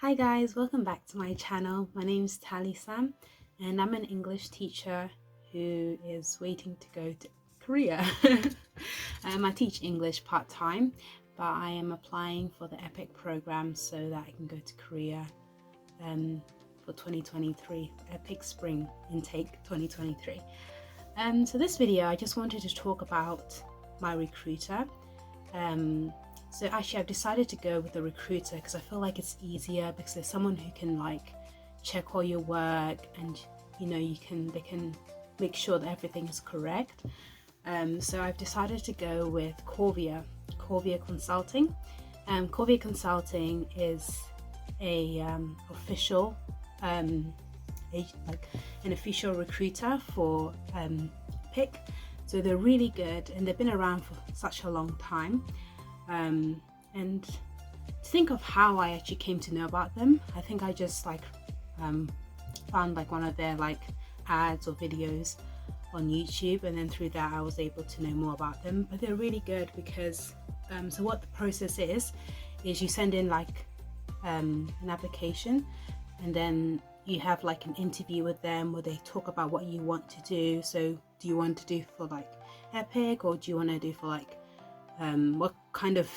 Hi guys, welcome back to my channel. My name is Tally Sam and I'm an English teacher who is waiting to go to Korea. I teach English part-time, but I am applying for the EPIK program so that I can go to Korea for 2023, EPIK Spring Intake 2023. So this video I just wanted to talk about my recruiter. So actually I've decided to go with the recruiter because I feel like it's easier because there's someone who can like check all your work and they can make sure that everything is correct. So I've decided to go with Korvia Consulting. Corvia Consulting is a official an official recruiter for EPIK. So they're really good and they've been around for such a long time. And to think of how I actually came to know about them, I think I just found one of their ads or videos on YouTube, and then through that I was able to know more about them. But they're really good because so what the process is you send in an application, and then you have an interview with them where they talk about what you want to do. So do you want to do for EPIK, or do you want to do for what kind of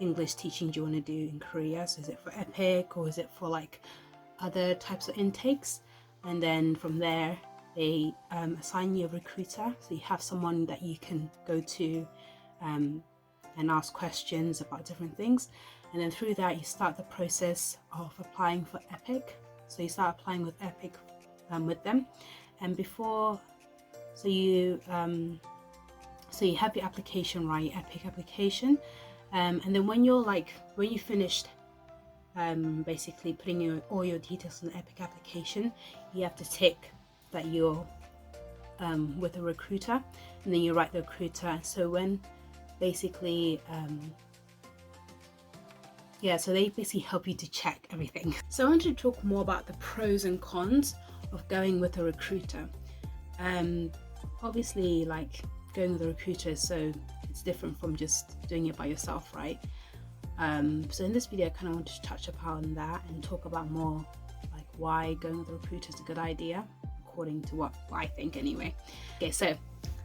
English teaching do you want to do in Korea? So is it for EPIK or is it for other types of intakes? And then from there they assign you a recruiter, so you have someone that you can go to and ask questions about different things. And then through that you start the process of applying for EPIK. So you start applying with EPIK with them, and before so you have your application, right, your EPIK application, and then when you finished basically putting all your details in the EPIK application, you have to tick that you're with a recruiter, and then you write the recruiter. So when basically so they basically help you to check everything. So I want to talk more about the pros and cons of going with a recruiter. Obviously going with a recruiter, so it's different from just doing it by yourself, right? So in this video I kind of want to touch upon that and talk about more why going with a recruiter is a good idea, according to what I think anyway. Okay, so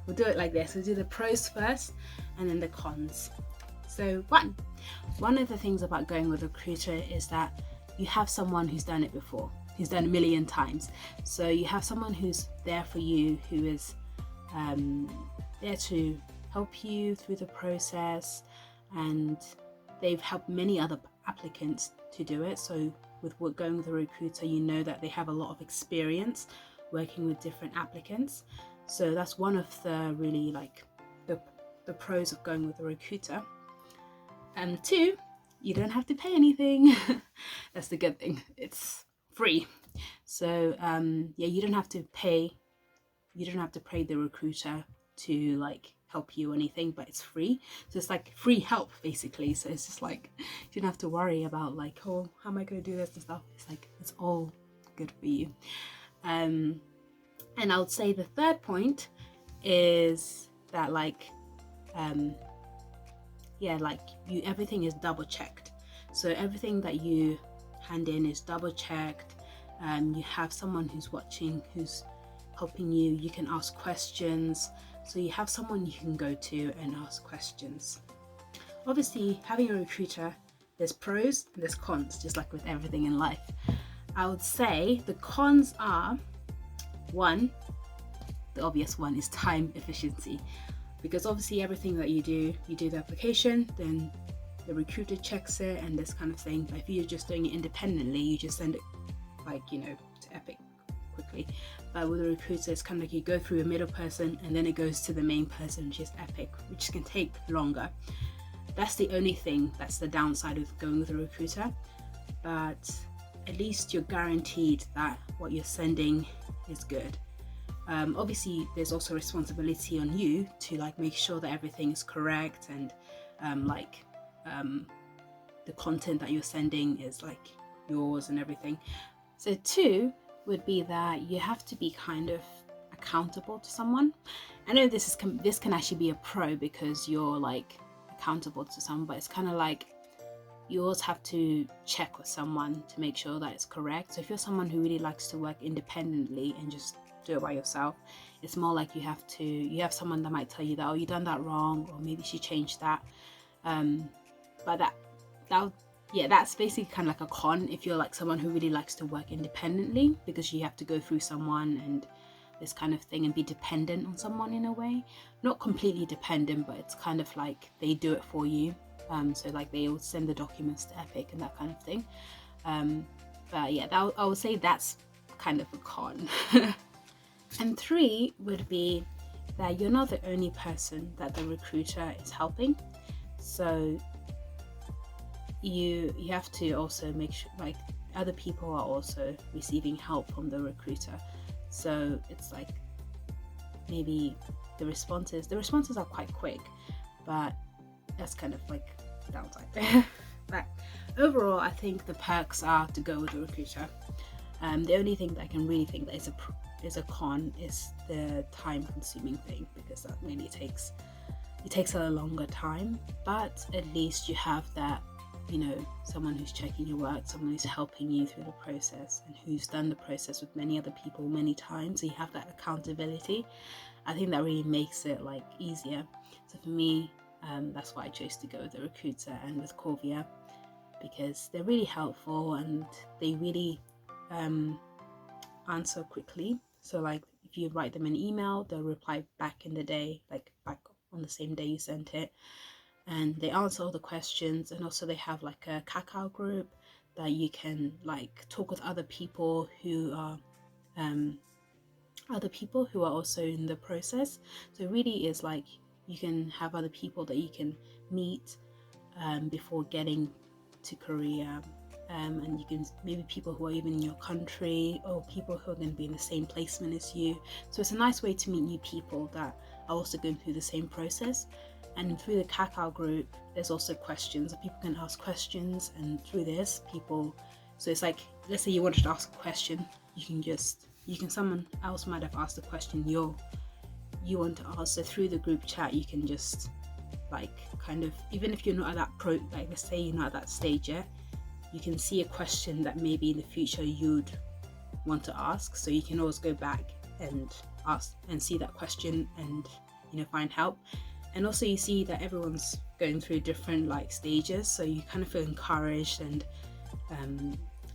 we'll do it like this. We'll do the pros first and then the cons. So one of the things about going with a recruiter is that you have someone who's done it before, who's done it a million times. So you have someone who's there for you, who is there to help you through the process, and they've helped many other applicants to do it. So with going with a recruiter, you know that they have a lot of experience working with different applicants. So that's one of the really the pros of going with a recruiter. And two, you don't have to pay anything. That's the good thing, it's free. So you don't have to pay the recruiter to help you or anything, but it's free. So it's free help basically. So it's just you don't have to worry about oh, how am I going to do this and stuff. It's all good for you. And I would say the third point is that everything is double checked. So everything that you hand in is double checked. You have someone who's watching, who's helping you. You can ask questions, so you have someone you can go to and ask questions. Obviously, having a recruiter, there's pros and there's cons, just like with everything in life. I would say the cons are, one, the obvious one is time efficiency, because obviously everything that you do the application, then the recruiter checks it and this kind of thing. But if you're just doing it independently, you just send it to EPIK quickly. But with a recruiter, it's kind of you go through a middle person and then it goes to the main person, which is EPIK, which can take longer. That's the only thing that's the downside of going with a recruiter. But at least you're guaranteed that what you're sending is good. Obviously there's also responsibility on you to make sure that everything is correct, and the content that you're sending is yours and everything. So two would be that you have to be kind of accountable to someone. I know this can actually be a pro because you're accountable to someone, but it's kind of you always have to check with someone to make sure that it's correct. So if you're someone who really likes to work independently and just do it by yourself, it's more like you have someone that might tell you that, oh, you done that wrong, or maybe she changed that. But that's basically kind of like a con if you're like someone who really likes to work independently, because you have to go through someone and this kind of thing and be dependent on someone in a way. Not completely dependent, but it's kind of like they do it for you. So like they will send the documents to EPIK and that kind of thing. But yeah, I would say that's kind of a con. And 3 would be that you're not the only person that the recruiter is helping. So you have to also make sure like other people are also receiving help from the recruiter. So it's like maybe the responses are quite quick, but that's kind of like the downside. But overall, I think the perks are to go with the recruiter. The only thing that I can really think that is a con is the time-consuming thing, because that really takes a longer time. But at least you have that, you know, someone who's checking your work, someone who's helping you through the process, and who's done the process with many other people many times. So you have that accountability. I think that really makes it like easier. So for me, that's why I chose to go with the recruiter and with Korvia, because they're really helpful and they really answer quickly. So like if you write them an email, they'll reply back in the day, like back on the same day you sent it. And they answer all the questions, and also they have like a Kakao group that you can like talk with other people who are also in the process. So it really is like you can have other people that you can meet before getting to Korea, and you can maybe people who are even in your country, or people who are going to be in the same placement as you. So it's a nice way to meet new people that are also going through the same process. And through the Kakao group, there's also questions. People can ask questions, and through this, so it's like, let's say you wanted to ask a question, someone else might have asked the question you want to ask. So through the group chat, you can just like kind of, even if you're not at that let's say you're not at that stage yet, you can see a question that maybe in the future you'd want to ask. So you can always go back and ask and see that question and, you know, find help. And also you see that everyone's going through different like stages, so you kind of feel encouraged, and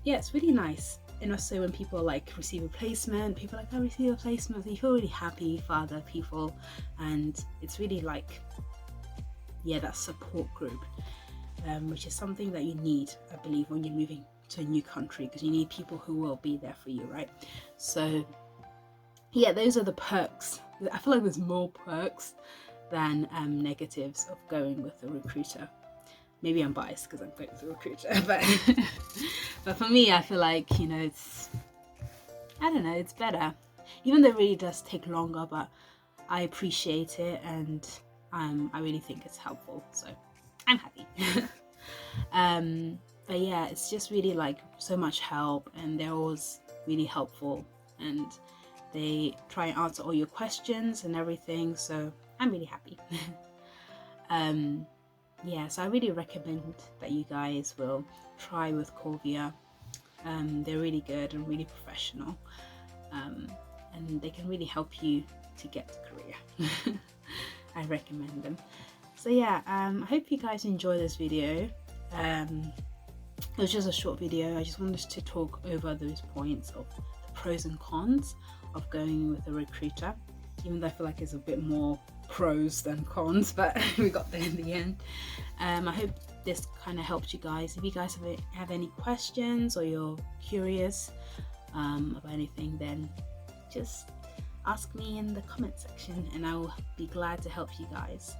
yeah, it's really nice. And also when people like receive a placement, people are like, I receive a placement, so you feel really happy for other people, and it's really like, yeah, that support group, which is something that you need, I believe, when you're moving to a new country, because you need people who will be there for you, right? So yeah, those are the perks. I feel like there's more perks than negatives of going with a recruiter. Maybe I'm biased because I'm going with a recruiter, but for me, I feel like, you know, it's better. Even though it really does take longer, but I appreciate it, and I really think it's helpful, so I'm happy. But yeah, it's just really like so much help, and they're always really helpful, and they try and answer all your questions and everything, so I'm really happy. Yeah, so I really recommend that you guys will try with Korvia. They're really good and really professional, and they can really help you to get to Korea. I recommend them. So yeah, I hope you guys enjoy this video. It was just a short video. I just wanted to talk over those points of the pros and cons of going with a recruiter, even though I feel like it's a bit more pros than cons, but we got there in the end. I hope this kind of helped you guys. If you guys have any questions, or you're curious about anything, then just ask me in the comment section, and I will be glad to help you guys.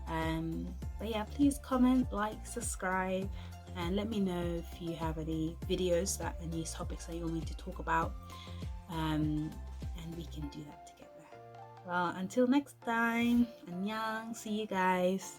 But yeah, please comment, like, subscribe, and let me know if you have any videos any topics that you want me to talk about, and we can do that together. Well, until next time, annyeong, see you guys.